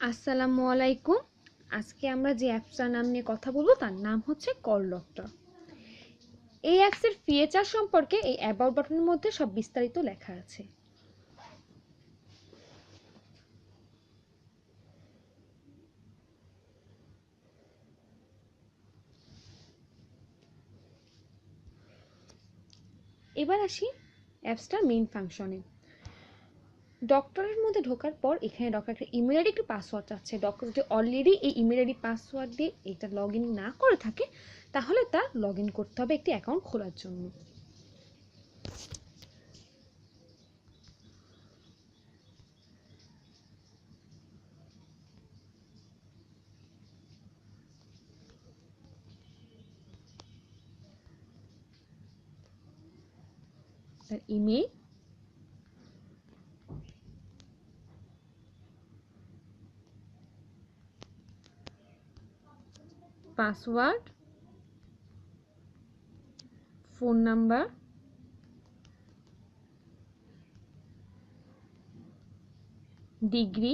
আসসালামু আলাইকুম। আজকে আমরা যে অ্যাপসটার নাম নিয়ে কথা বলবো তার নাম হচ্ছে কল ডক্টর। এই অ্যাপসের ফিচার সম্পর্কে এই অ্যাবাউট বাটনের মধ্যে সব বিস্তারিত লেখা আছে। এবার আসি অ্যাপসটার মেইন ফাংশনে। ডক্টরের মধ্যে ঢোকার পর এখানে ডক্টর একটা ইমেল আইডি একটা পাসওয়ার্ড চাচ্ছে। ডক্টর যদি অলরেডি এই ইমেল আইডি পাসওয়ার্ড দিয়ে এটা লগ ইন না করে থাকে তাহলে তার লগ ইন করতে হবে একটি অ্যাকাউন্ট খোলার জন্য। তার email, password, phone number, degree,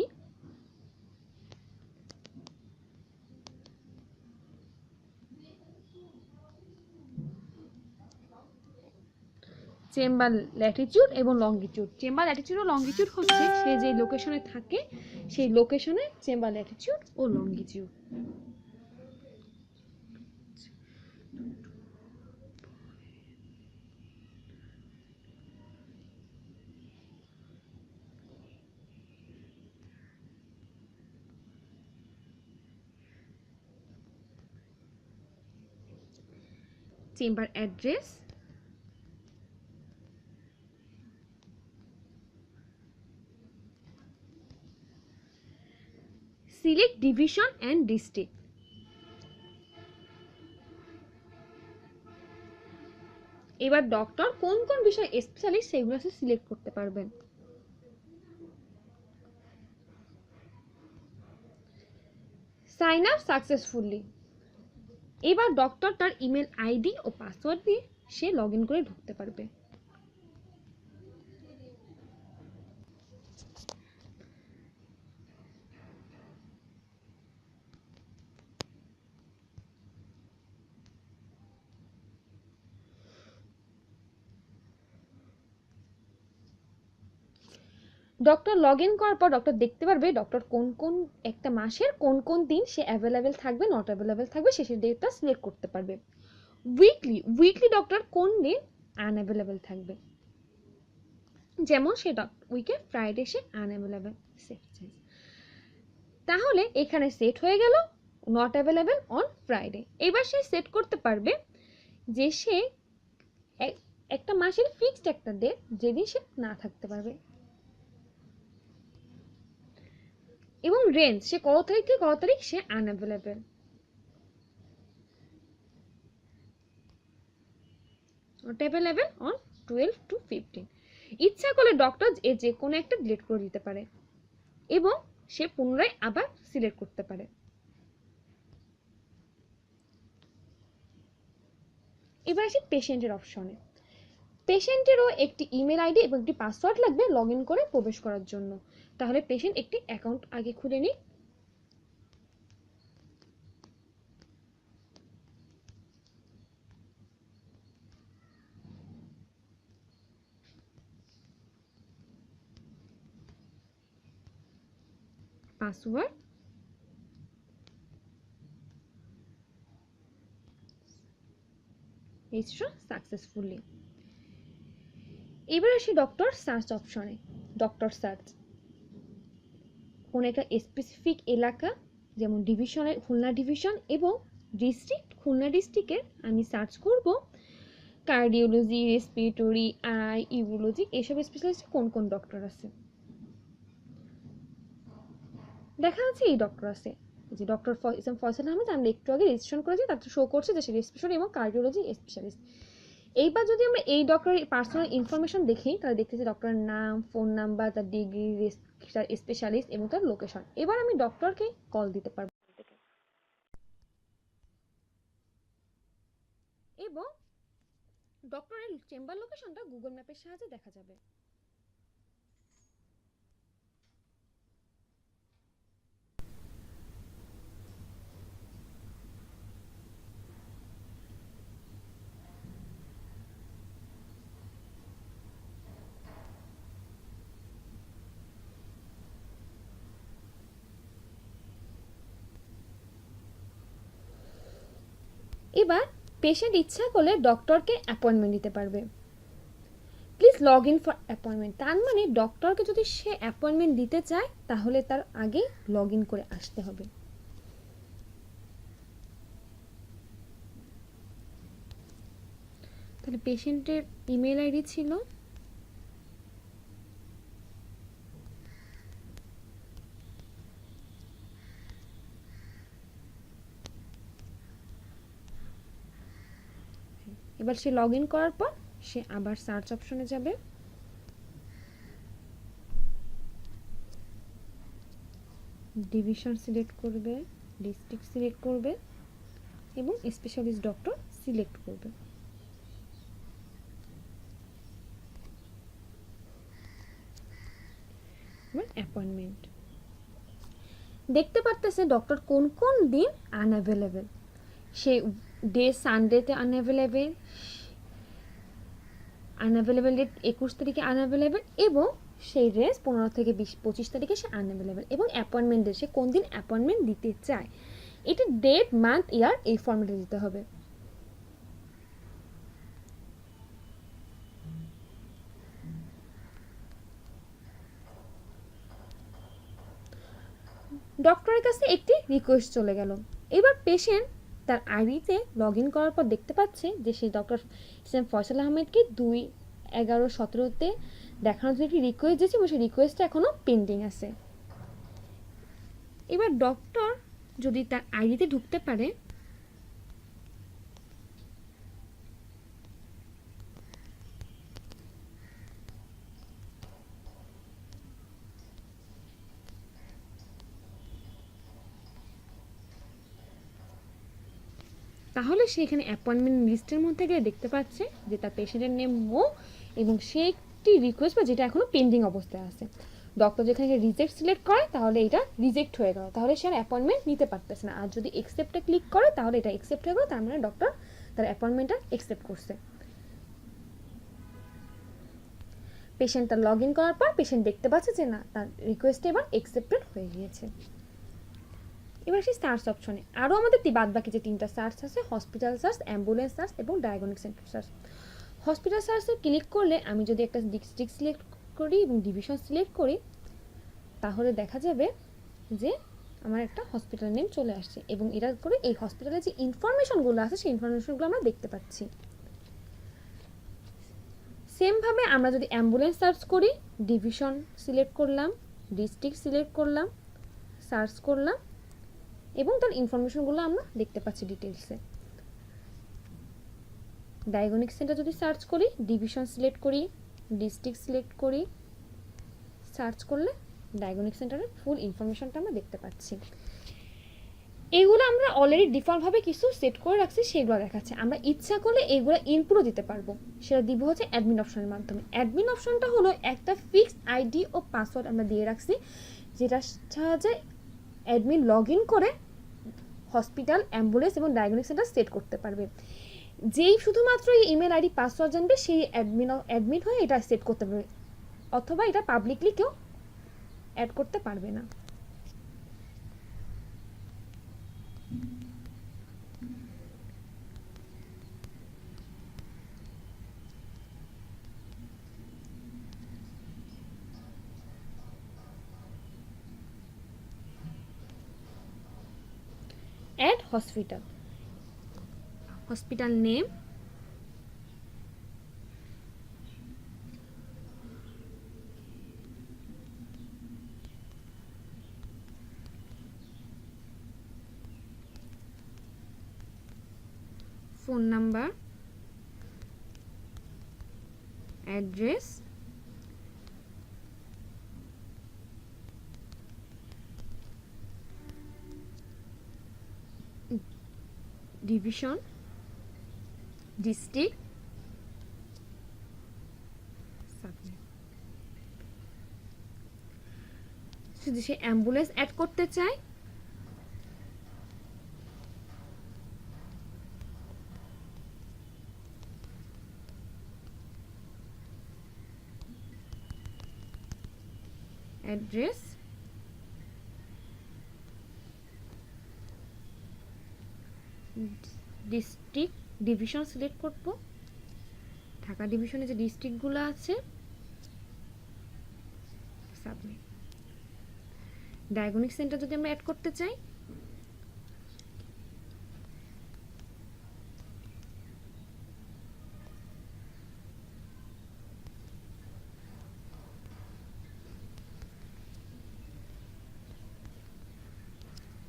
chamber latitude এবং লঙ্গিটিউড। চেম্বার ল্যাটিটিউড ও লঙ্গিটিউড হচ্ছে সে যে লোকেশনে থাকে সেই লোকেশনে চেম্বার ল্যাটিটিউড ও longitude. Chamber address, select division and district. এবার ডক্টর কোন কোন বিষয় স্পেশালিস্ট সেগুলো সিলেক্ট করতে পারবেন। Sign up successfully. এবার ডক্টর তার ইমেল আইডি ও পাসওয়ার্ড দিয়ে সে লগ ইন করে ঢুকতে পারবে। ডক্টর লগ ইন করার পর ডক্টর দেখতে পারবে ডক্টর কোন কোন একটা মাসের কোন কোন দিন সে অ্যাভেলেবেল থাকবে, নট অ্যাভেলেবেল থাকবে, সে ডেটটা সিলেক্ট করতে পারবে। উইকলি ডক্টর কোন দিন আনঅ্যাভেলেবেল থাকবে, যেমন সে উইকে ফ্রাইডে সে আনঅ্যাভেলেবেল। তাহলে এখানে সেট হয়ে গেল নট অ্যাভেলেবেল অন ফ্রাইডে। এবার সে সেট করতে পারবে যে সে একটা মাসের ফিক্সড একটা ডেট যেদিন সে না থাকতে পারবে, এবং রেঞ্জ সে কত তারিখ থেকে কত তারিখ সে unavailable. Not available on 12 to 15। ইচ্ছা করলে ডক্টর যে কোনো একটা ডিলিট করে দিতে পারে এবং সে পুনরায় আবার সিলেক্ট করতে পারে। এবার আসি পেশেন্টের অপশনে। পেশেন্টেরও একটি ইমেল আইডি এবং একটি পাসওয়ার্ড লাগবে লগ ইন করে প্রবেশ করার জন্য। তাহলে পেশেন্ট একটি অ্যাকাউন্ট আগে খুলে নিই। Password, registration successfully. এবার আসি ডক্টর সার্চ অপশনে। ডক্টর সার্চ কোন একটা স্পেসিফিক এলাকা, যেমন ডিভিশনের খুলনা ডিভিশন এবং ডিস্ট্রিক্ট খুলনা ডিস্ট্রিক্টের আমি সার্চ করব কার্ডিওলজি, রেসপিরেটরি, আই, ইউরোলজি এসব স্পেশালিস্ট কোন কোন ডক্টর আছে। দেখা যাচ্ছে এই ডক্টর আছে, যে ডক্টর ফয়সাল আহমেদ আমরা একটু আগে রেজিস্ট্রেশন করেছি, তার শো করছে যে সে রেসপিরেটরি এবং কার্ডিওলজি স্পেশালিস্ট। এইবার যদি আমরা এই ডক্টরের পার্সোনাল ইনফরমেশন দেখি তাহলে দেখতেছি ডক্টরের নাম, ফোন নাম্বার, তার ডিগ্রি, তার স্পেশালিস্ট এবং তার লোকেশন। এবার আমি ডক্টরকে কল দিতে পারবো এবং ডক্টরের চেম্বার লোকেশনটা গুগল ম্যাপের সাহায্যে দেখা যাবে। এবার পেশেন্ট ইচ্ছা করলে ডক্টরকে অ্যাপয়েন্টমেন্ট দিতে পারবে। Please log in for appointment, তার মানে ডক্টরকে যদি সে অ্যাপয়েন্টমেন্ট দিতে চায় তাহলে তার আগে লগ ইন করে আসতে হবে। তাহলে পেশেন্টের ইমেল আইডি ছিল, এবার সে লগ ইন করার পর সে আবার সার্চ অপশনে যাবে, ডিভিশন সিলেক্ট করবে, ডিস্ট্রিক্ট সিলেক্ট করবে এবং স্পেশালিস্ট ডক্টর সিলেক্ট করবে। অ্যাপয়েন্টমেন্ট দেখতে পারতেছে ডক্টর কোন কোন দিন আনঅ্যাভেলেবেল। সে ডে সানডেতে আনঅ্যাভেলেবেল ডেট 21 তারিখে আনঅ্যাভেলেবেল এবং সেই রেস 15 থেকে 25 তারিখে সে আনঅ্যাভেলেবেল এবং অ্যাপয়েন্টমেন্ট সে কোন দিন অ্যাপয়েন্টমেন্ট দিতে চায়। এটি ডেট মান্থ ইয়ার এই ফর্মেটে দিতে হবে। ডক্টরের কাছে একটি রিকোয়েস্ট চলে গেল। এবার পেশেন্ট তার আইডিতে লগ ইন করার পর দেখতে পাচ্ছে যে সেই ডক্টর ফয়সাল আহমেদকে 2/11/17-তে দেখানোর জন্য একটি রিকোয়েস্ট দিয়েছে এবং সেই রিকোয়েস্টটা এখনও পেন্ডিং আছে। এবার ডক্টর যদি তার আইডিতে ঢুকতে পারে, তাহলে সে এখানে অ্যাপয়েন্টমেন্ট লিস্টের মধ্যে গিয়ে দেখতে পাচ্ছে যে তার পেশেন্টের নেম মো এবং সে একটি রিকোয়েস্ট বা যেটা এখনও পেন্ডিং অবস্থায় আছে। ডক্টর যেখানে রিজেক্ট সিলেক্ট করে তাহলে এটা রিজেক্ট হয়ে গেল, তাহলে সে আর অ্যাপয়েন্টমেন্ট নিতে পারতেছে না। আর যদি অ্যাকসেপ্টে ক্লিক করে তাহলে এটা অ্যাকসেপ্ট হয়ে গেল, তার মানে ডক্টর তার অ্যাপয়েন্টমেন্টটা অ্যাকসেপ্ট করছে। পেশেন্টটা লগ ইন করার পর পেশেন্ট দেখতে পাচ্ছে যে না, তার রিকোয়েস্ট এবার অ্যাকসেপ্টেড হয়ে গিয়েছে। এবার সেই সার্চ অপশনে আরও আমাদের বাদ বাকি যে 3টা সার্চ আছে, হসপিটাল সার্চ, অ্যাম্বুলেন্স সার্চ এবং ডায়াগনস্টিক সেন্টার সার্চ। হসপিটাল সার্চে ক্লিক করলে আমি যদি একটা ডিস্ট্রিক্ট সিলেক্ট করি এবং ডিভিশন সিলেক্ট করি তাহলে দেখা যাবে যে আমার একটা হসপিটাল নেম চলে আসছে এবং এটা করে এই হসপিটালের যে ইনফরমেশনগুলো আছে সেই ইনফরমেশনগুলো আমরা দেখতে পাচ্ছি। সেমভাবে আমরা যদি অ্যাম্বুলেন্স সার্চ করি, ডিভিশন সিলেক্ট করলাম, ডিস্ট্রিক্ট সিলেক্ট করলাম, সার্চ করলাম এবং তার ইনফরমেশনগুলো আমরা দেখতে পাচ্ছি ডিটেলসে। ডায়াগনস্টিক সেন্টার যদি সার্চ করি, ডিভিশন সিলেক্ট করি, ডিস্ট্রিক্ট সিলেক্ট করি, সার্চ করলে ডায়াগনস্টিক সেন্টারের ফুল ইনফরমেশনটা আমরা দেখতে পাচ্ছি। এইগুলো আমরা অলরেডি ডিফল্টভাবে কিছু সেট করে রাখছি, সেগুলো দেখাচ্ছে। আমরা ইচ্ছা করলে এইগুলো ইনপুটও দিতে পারবো, সেটা দিব হচ্ছে অ্যাডমিন অপশনের মাধ্যমে। অ্যাডমিন অপশনটা হলো একটা ফিক্সড আইডি ও পাসওয়ার্ড আমরা দিয়ে রাখছি, যেটা সাহায্যে অ্যাডমিন লগ ইন করে হসপিটাল, অ্যাম্বুলেন্স এবং ডায়াগনস্টিক সেন্টার সেট করতে পারবে। যেই শুধুমাত্র এই ইমেল আইডি পাসওয়ার্ড জানবে সেই অ্যাডমিন হয়ে এটা সেট করতে পারবে, অথবা এটা পাবলিকলি কেউ অ্যাড করতে পারবে না। Add hospital, hospital name, phone number, address, division, district, submit. যদি সে অ্যাম্বুলেন্স অ্যাড করতে চায় অ্যাড্রেস, ডিস্ট্রিক্ট ডিভিশন সিলেক্ট করব। ঢাকা ডিভিশনে যে ডিস্ট্রিক্টগুলো আছে, সাবমিট। ডায়াগনস্টিক সেন্টার যদি আমরা অ্যাড করতে চাই,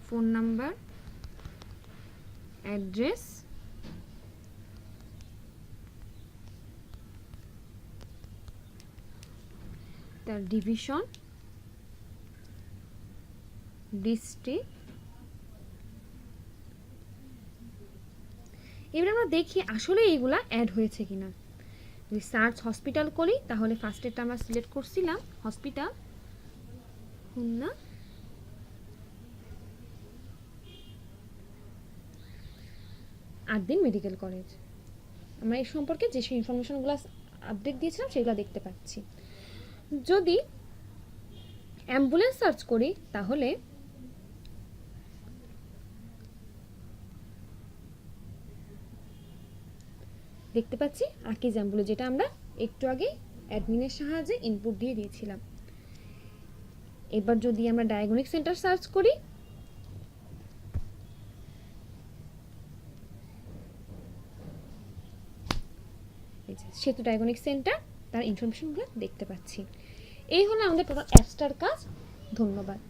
ফোন নাম্বার, অ্যাড্রেস, তার ডিভিশন, ডিস্ট্রিক্ট। এবার আমরা দেখি আসলে এইগুলা অ্যাড হয়েছে কিনা। যদি সার্চ হসপিটাল করি তাহলে ফার্স্টেরটা আমরা সিলেক্ট করছিলাম hospital, Khulna. Addin medical college. আমরা এই সম্পর্কে যে ইনফরমেশনগুলো আপডেট দিয়েছিলাম সেগুলো দেখতে পাচ্ছি। যদি অ্যাম্বুলেন্স সার্চ করি তাহলে দেখতে পাচ্ছি আকিজ অ্যাম্বুলেন্স, যেটা আমরা একটু আগে অ্যাডমিনের সাহায্যে ইনপুট দিয়ে দিয়েছিলাম। এবার যদি আমরা ডায়াগনস্টিক সেন্টার সার্চ করি, সেতু ডায়াগনস্টিক সেন্টার, তার ইনফরমেশনগুলো দেখতে পাচ্ছি। এই হলো আমাদের টোটাল অ্যাপসটার কাজ। ধন্যবাদ।